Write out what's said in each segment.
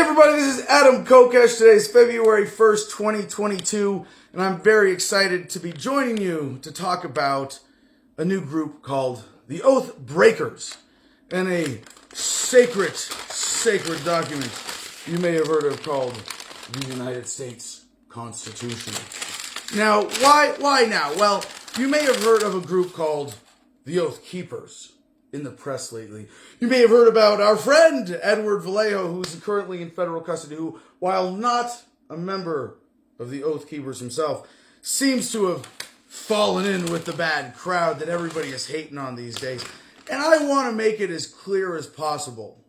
everybody, this is Adam Kokesh. Today is February 1st, 2022, and I'm very excited to be joining you to talk about a new group called the Oath Breakers and a sacred document you may have heard of called the United States Constitution. Now, why now? Well, you may have heard of a group called the Oath Keepers in the press lately. You may have heard about our friend Edward Vallejo, who is currently in federal custody, who, while not a member of the Oath Keepers himself, seems to have fallen in with the bad crowd that everybody is hating on these days. And I want to make it as clear as possible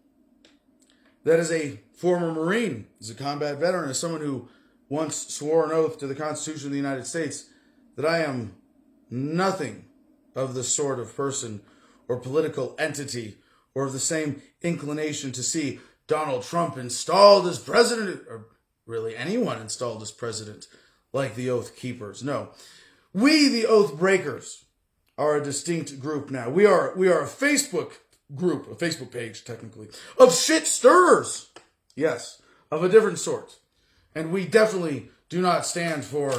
that as a former Marine, as a combat veteran, as someone who once swore an oath to the Constitution of the United States, that I am nothing of the sort of person or political entity or of the same inclination to see Donald Trump installed as president, or really anyone installed as president, like the Oath Keepers. No. We, the Oath Breakers, are a distinct group now. We are a Facebook group, a Facebook page, technically, of shit stirrers. Yes, of a different sort. And we definitely do not stand for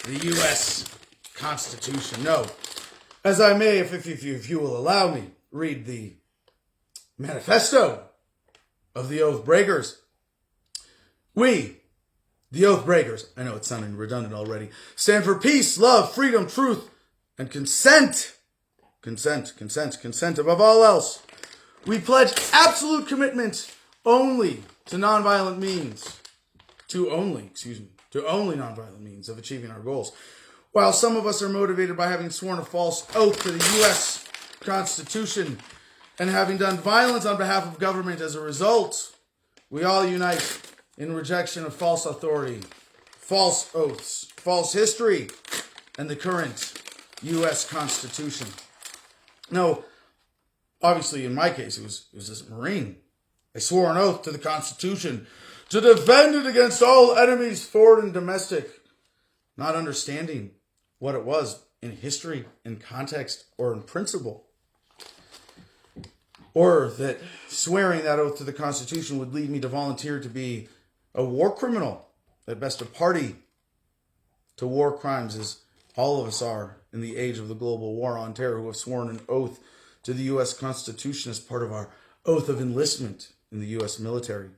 the U.S. Constitution. No. As I may, if you will allow me, read the manifesto of the Oath Breakers. We, the Oath Breakers, I know it's sounding redundant already, stand for peace, love, freedom, truth, and consent. Consent above all else. We pledge absolute commitment only to nonviolent means, to only nonviolent means of achieving our goals. While some of us are motivated by having sworn a false oath to the U.S. Constitution and having done violence on behalf of government as a result, we all unite in rejection of false authority, false oaths, false history, and the current U.S. Constitution. No, obviously in my case, it was as a Marine. I swore an oath to the Constitution to defend it against all enemies, foreign and domestic, not understanding what it was in history, in context, or in principle. Or that swearing that oath to the Constitution would lead me to volunteer to be a war criminal, at best a party to war crimes, as all of us are in the age of the global war on terror, who have sworn an oath to the U.S. Constitution as part of our oath of enlistment in the U.S. military.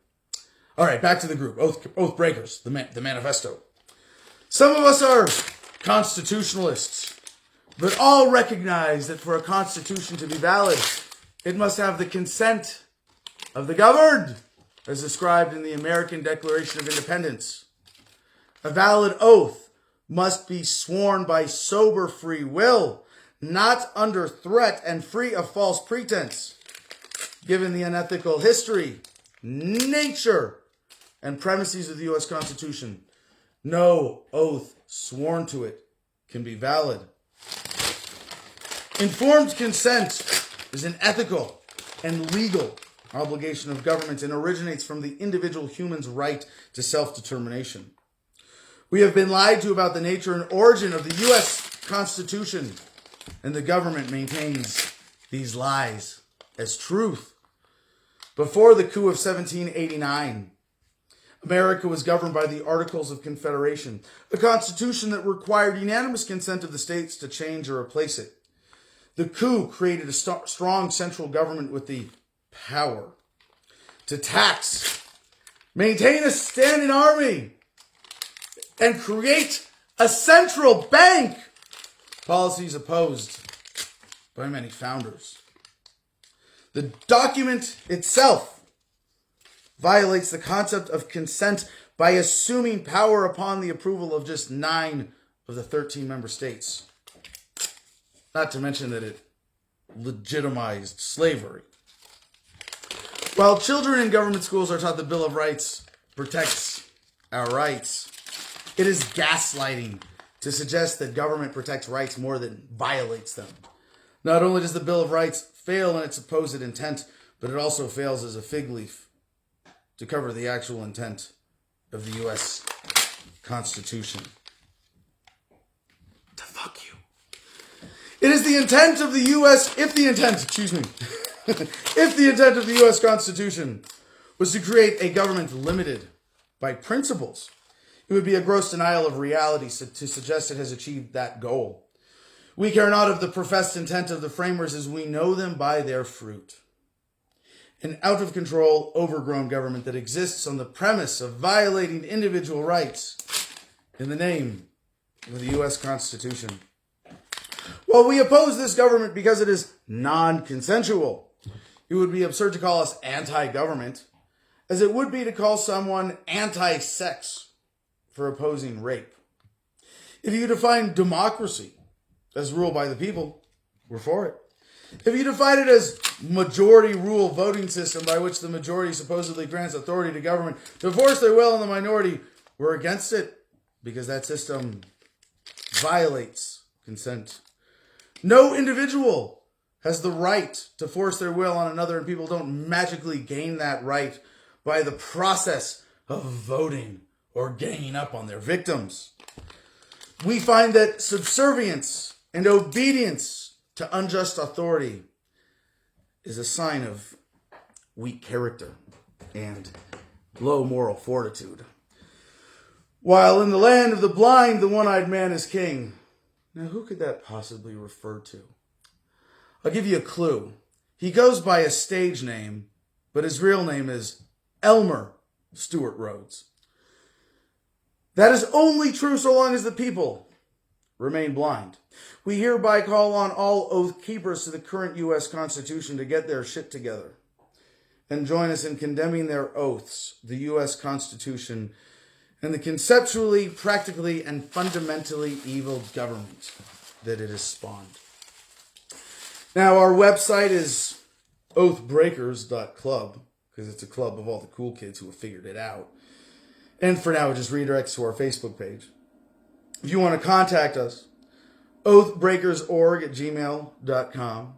All right, back to the group, Oath Breakers, the manifesto. Some of us are constitutionalists, but all recognize that for a constitution to be valid, it must have the consent of the governed, as described in the American Declaration of Independence. A valid oath must be sworn by sober free will, not under threat and free of false pretense. Given the unethical history, nature, and premises of the U.S. Constitution, no oath sworn to it can be valid. Informed consent is an ethical and legal obligation of government and originates from the individual human's right to self-determination. We have been lied to about the nature and origin of the U.S. Constitution, and the government maintains these lies as truth. Before the coup of 1789, America was governed by the Articles of Confederation, a constitution that required unanimous consent of the states to change or replace it. The coup created a strong central government with the power to tax, maintain a standing army, and create a central bank, policies opposed by many founders. The document itself violates the concept of consent by assuming power upon the approval of just 9 of the 13 member states. Not to mention that it legitimized slavery. While children in government schools are taught the Bill of Rights protects our rights, it is gaslighting to suggest that government protects rights more than violates them. Not only does the Bill of Rights fail in its supposed intent, but it also fails as a fig leaf to cover the actual intent of the U.S. Constitution. To fuck you. It is the intent of the U.S., if the intent of the U.S. Constitution was to create a government limited by principles. It would be a gross denial of reality to suggest it has achieved that goal. We care not of the professed intent of the framers as we know them by their fruit. An out-of-control, overgrown government that exists on the premise of violating individual rights in the name of the U.S. Constitution. While we oppose this government because it is non-consensual, it would be absurd to call us anti-government, as it would be to call someone anti-sex for opposing rape. If you define democracy as rule by the people, we're for it. If you define it as majority rule voting system by which the majority supposedly grants authority to government to force their will on the minority, we're against it because that system violates consent. No individual has the right to force their will on another, and people don't magically gain that right by the process of voting or ganging up on their victims. We find that subservience and obedience to unjust authority is a sign of weak character and low moral fortitude. While in the land of the blind, the one-eyed man is king. Now, who could that possibly refer to? I'll give you a clue. He goes by a stage name, but his real name is Elmer Stewart Rhodes. That is only true so long as the people remain blind. We hereby call on all oath keepers to the current U.S. Constitution to get their shit together and join us in condemning their oaths, the U.S. Constitution, and the conceptually, practically, and fundamentally evil government that it has spawned. Now, our website is oathbreakers.club, because it's a club of all the cool kids who have figured it out. And for now, it just redirects to our Facebook page. If you want to contact us, oathbreakersorg@gmail.com.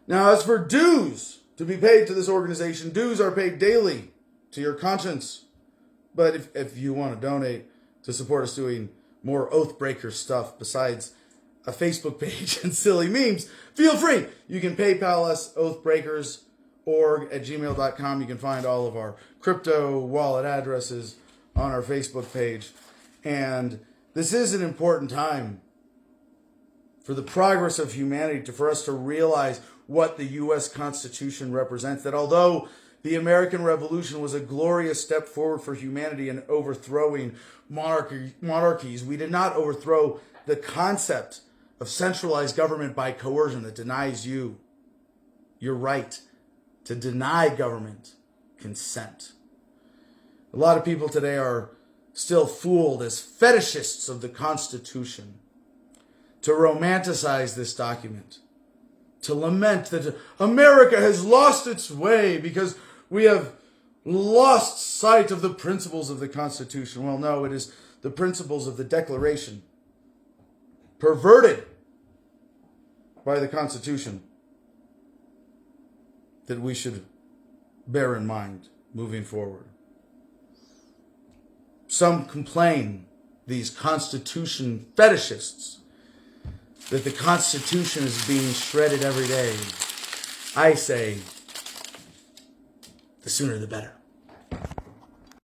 Now, as for dues to be paid to this organization, dues are paid daily to your conscience. But if you want to donate to support us doing more Oathbreaker stuff besides a Facebook page and silly memes, feel free. You can PayPal us, oathbreakersorg@gmail.com. You can find all of our crypto wallet addresses on our Facebook page. And this is an important time for the progress of humanity, for us to realize what the U.S. Constitution represents. That although the American Revolution was a glorious step forward for humanity in overthrowing monarchies, we did not overthrow the concept of centralized government by coercion that denies you your right to deny government consent. A lot of people today are still fooled as fetishists of the Constitution to romanticize this document, to lament that America has lost its way because we have lost sight of the principles of the Constitution. Well, no, it is the principles of the Declaration, perverted by the Constitution, that we should bear in mind moving forward. Some complain, these Constitution fetishists, that the Constitution is being shredded every day. I say, the sooner the better.